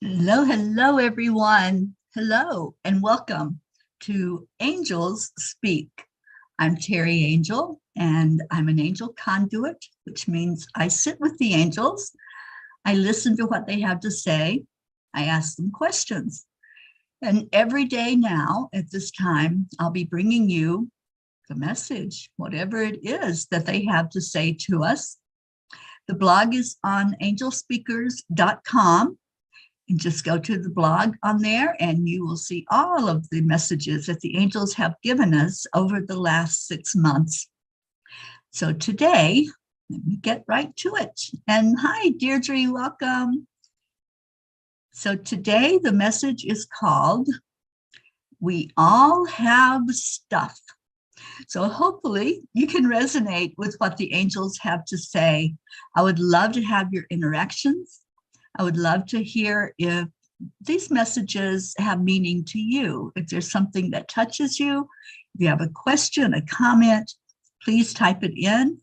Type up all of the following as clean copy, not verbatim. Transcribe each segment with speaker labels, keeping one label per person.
Speaker 1: Hello, hello, everyone. Hello, and welcome to Angels Speak. I'm Teri Angel, and I'm an angel conduit, which means I sit with the angels. I listen to what they have to say. I ask them questions. And every day now, at this time, I'll be bringing you the message, whatever it is that they have to say to us. The blog is on angelspeakers.com. And just go to the blog on there and you will see all of the messages that the angels have given us over the last 6 months. So today, let me get right to it. And hi, Deirdre, welcome. So today the message is called, We All Have Stuff. So hopefully you can resonate with what the angels have to say. I would love to have your interactions. I would love to hear if these messages have meaning to you. If there's something that touches you, if you have a question, a comment, please type it in.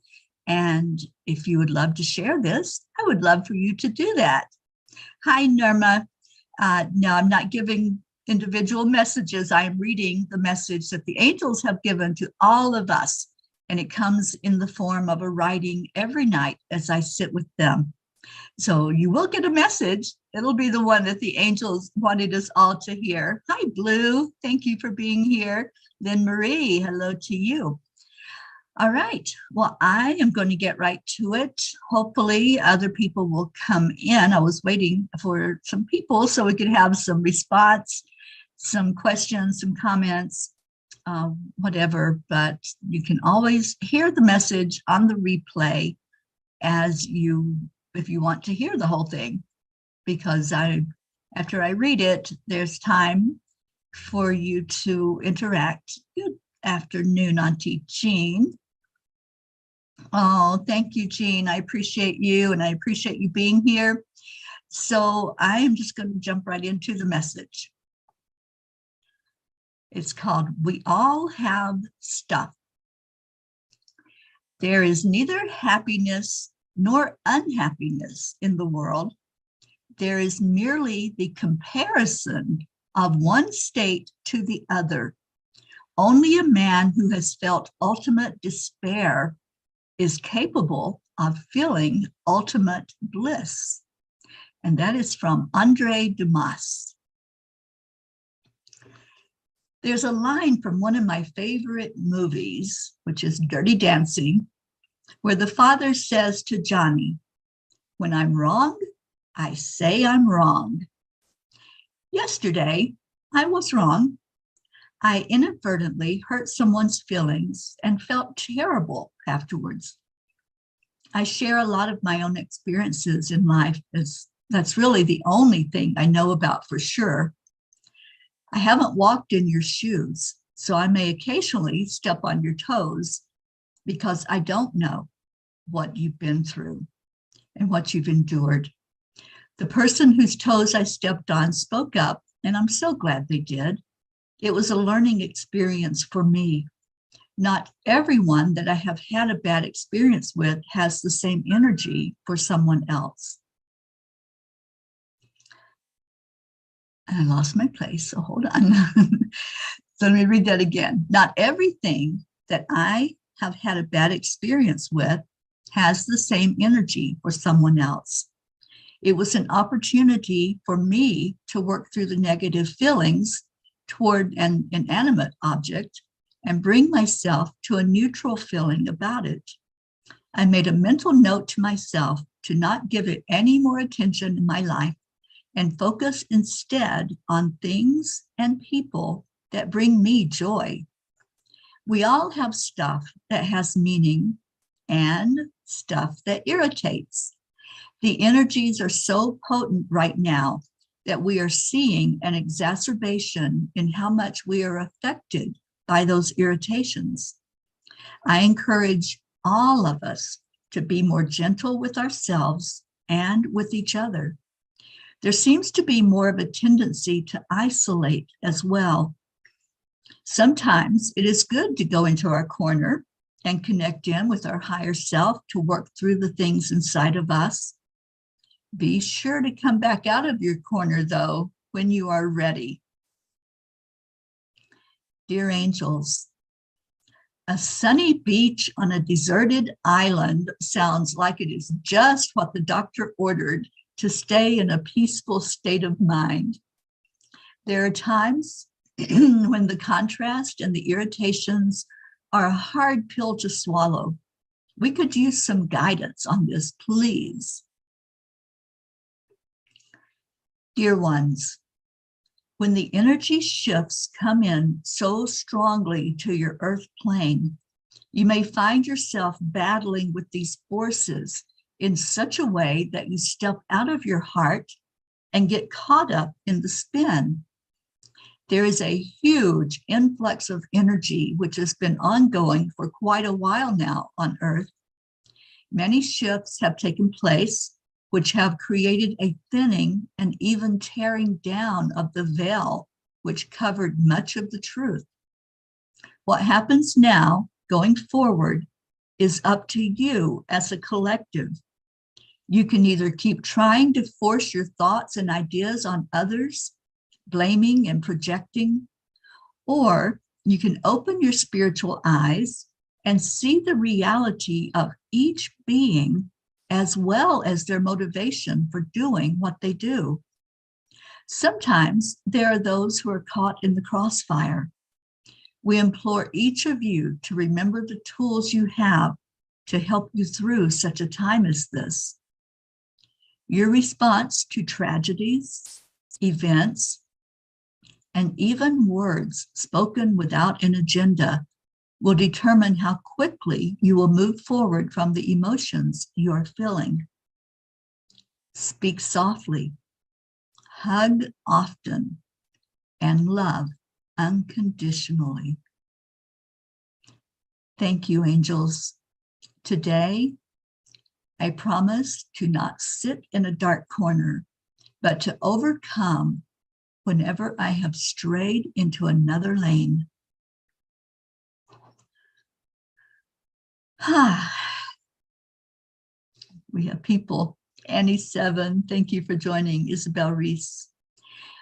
Speaker 1: And if you would love to share this, I would love for you to do that. Hi, Nirma. Now, I'm not giving individual messages. I am reading the message that the angels have given to all of us. And it comes in the form of a writing every night as I sit with them. So you will get a message. It'll be the one that the angels wanted us all to hear. Hi, Blue. Thank you for being here. Then Marie, hello to you. All right. Well, I am going to get right to it. Hopefully other people will come in. I was waiting for some people so we could have some response, some questions, some comments, whatever. But you can always hear the message on the replay if you want to hear the whole thing, because after I read it, there's time for you to interact. Good afternoon, Auntie Jean. Oh, thank you, Jean. I appreciate you, and I appreciate you being here. So I am just going to jump right into the message. It's called, We All Have Stuff. There is neither happiness nor unhappiness in the world. There is merely the comparison of one state to the other. Only a man who has felt ultimate despair is capable of feeling ultimate bliss. And that is from Andre Dumas. There's a line from one of my favorite movies, which is Dirty Dancing, where the father says to Johnny, when I'm wrong, I say I'm wrong. Yesterday, I was wrong. I inadvertently hurt someone's feelings and felt terrible afterwards. I share a lot of my own experiences in life. That's really the only thing I know about for sure. I haven't walked in your shoes, so I may occasionally step on your toes because I don't know what you've been through and what you've endured. The person whose toes I stepped on spoke up, and I'm so glad they did. It was a learning experience for me. Not everyone that I have had a bad experience with has the same energy for someone else. And I lost my place, so hold on. So let me read that again. Not everything that I have had a bad experience with has the same energy for someone else. It was an opportunity for me to work through the negative feelings toward an inanimate object and bring myself to a neutral feeling about it. I made a mental note to myself to not give it any more attention in my life and focus instead on things and people that bring me joy. We all have stuff that has meaning and stuff that irritates. The energies are so potent right now that we are seeing an exacerbation in how much we are affected by those irritations. I encourage all of us to be more gentle with ourselves and with each other. There seems to be more of a tendency to isolate as well. Sometimes it is good to go into our corner and connect in with our higher self to work through the things inside of us. Be sure to come back out of your corner, though, when you are ready. Dear angels, a sunny beach on a deserted island sounds like it is just what the doctor ordered to stay in a peaceful state of mind. There are times when the contrast and the irritations are a hard pill to swallow. We could use some guidance on this, please. Dear ones, when the energy shifts come in so strongly to your earth plane, you may find yourself battling with these forces in such a way that you step out of your heart and get caught up in the spin. There is a huge influx of energy which has been ongoing for quite a while now on Earth. Many shifts have taken place which have created a thinning and even tearing down of the veil which covered much of the truth. What happens now, going forward, is up to you as a collective. You can either keep trying to force your thoughts and ideas on others, blaming and projecting, or you can open your spiritual eyes and see the reality of each being as well as their motivation for doing what they do. Sometimes there are those who are caught in the crossfire. We implore each of you to remember the tools you have to help you through such a time as this. Your response to tragedies, events, and even words spoken without an agenda will determine how quickly you will move forward from the emotions you are feeling. Speak softly, hug often, and love unconditionally. Thank you, angels. Today, I promise to not sit in a dark corner, but to overcome whenever I have strayed into another lane. We have people. Annie 7, thank you for joining. Isabel Reese.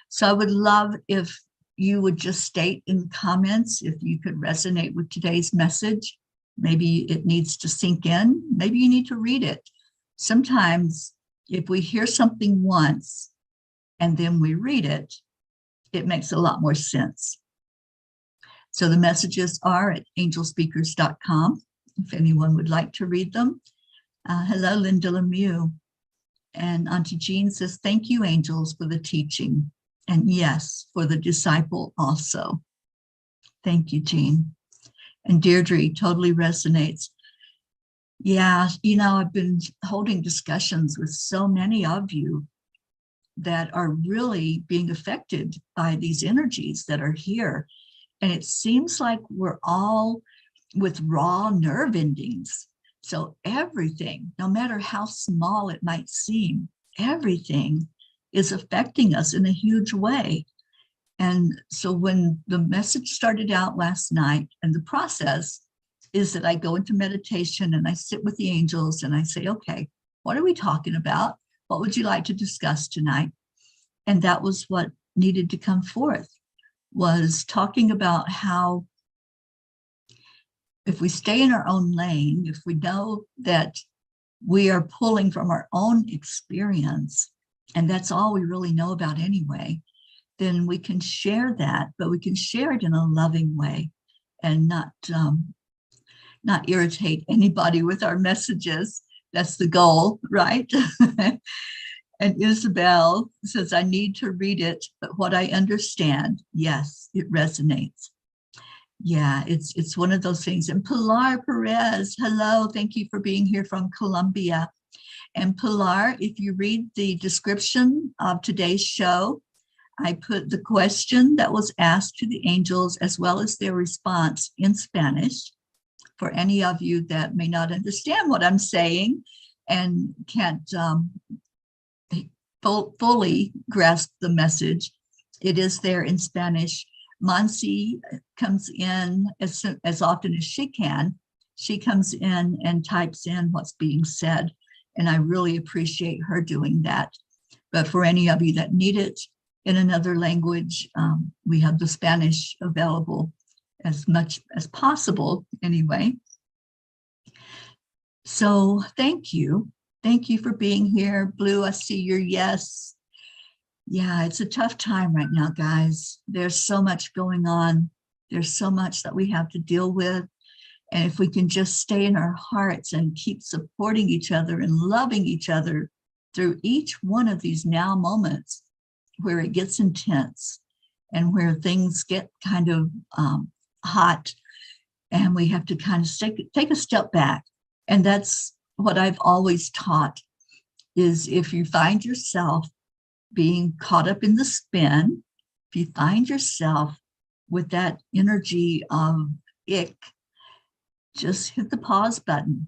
Speaker 1: So I would love if you would just state in the comments if you could resonate with today's message. Maybe it needs to sink in. Maybe you need to read it. Sometimes if we hear something once and then we read it, it makes a lot more sense. So the messages are at angelspeakers.com if anyone would like to read them. Hello, Linda Lemieux. And Auntie Jean says, thank you, angels, for the teaching. And yes, for the disciple also. Thank you, Jean. And Deirdre totally resonates. Yeah, you know, I've been holding discussions with so many of you that are really being affected by these energies that are here. And it seems like we're all with raw nerve endings. So everything, no matter how small it might seem, everything is affecting us in a huge way. And so when the message started out last night, and the process is that I go into meditation and I sit with the angels and I say, okay, what are we talking about? What would you like to discuss tonight? And that was what needed to come forth, was talking about how if we stay in our own lane, if we know that we are pulling from our own experience, and that's all we really know about anyway, then we can share that, but we can share it in a loving way and not irritate anybody with our messages. That's the goal, right? And Isabel says, I need to read it, but what I understand, yes, it resonates. Yeah, it's one of those things. And Pilar Perez, hello, thank you for being here from Colombia. And Pilar, if you read the description of today's show, I put the question that was asked to the angels as well as their response in Spanish for any of you that may not understand what I'm saying and can't fully grasp the message. It is there in Spanish. Mansi comes in as often as she can. She comes in and types in what's being said. And I really appreciate her doing that. But for any of you that need it in another language, we have the Spanish available as much as possible anyway. So thank you. Thank you for being here. Blue, I see your yes. Yeah, it's a tough time right now, guys. There's so much going on. There's so much that we have to deal with. And if we can just stay in our hearts and keep supporting each other and loving each other through each one of these now moments where it gets intense and where things get kind of hot, and we have to kind of take a step back. And that's what I've always taught, is if you find yourself being caught up in the spin, if you find yourself with that energy of ick, just hit the pause button.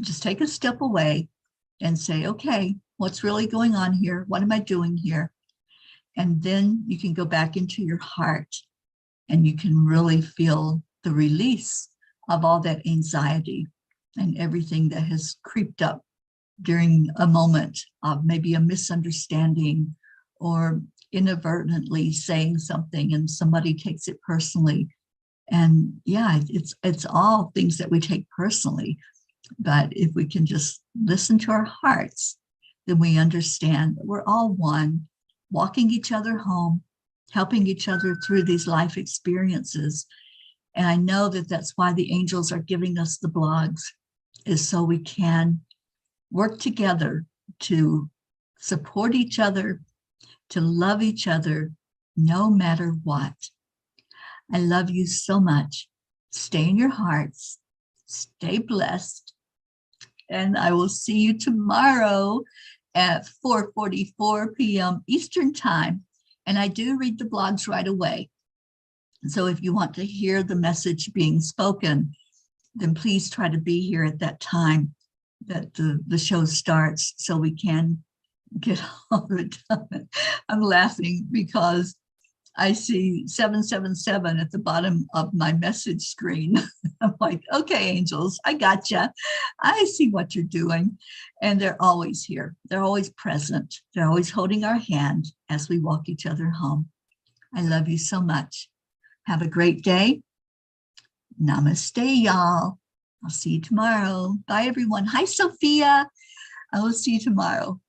Speaker 1: Just take a step away and say, okay, what's really going on here? What am I doing here? And then you can go back into your heart and you can really feel the release of all that anxiety and everything that has creeped up during a moment of maybe a misunderstanding or inadvertently saying something and somebody takes it personally. And yeah, it's all things that we take personally. But if we can just listen to our hearts, then we understand that we're all one, walking each other home, helping each other through these life experiences. And I know that that's why the angels are giving us the blogs, is so we can work together to support each other, to love each other, no matter what. I love you so much. Stay in your hearts, stay blessed, and I will see you tomorrow at 4:44 p.m. Eastern Time. And I do read the blogs right away. So if you want to hear the message being spoken, then please try to be here at that time that the show starts so we can get all of it done. I'm laughing because I see 777 at the bottom of my message screen. I'm like, okay, angels, I gotcha. I see what you're doing. And they're always here. They're always present. They're always holding our hand as we walk each other home. I love you so much. Have a great day. Namaste, y'all. I'll see you tomorrow. Bye, everyone. Hi, Sophia. I will see you tomorrow.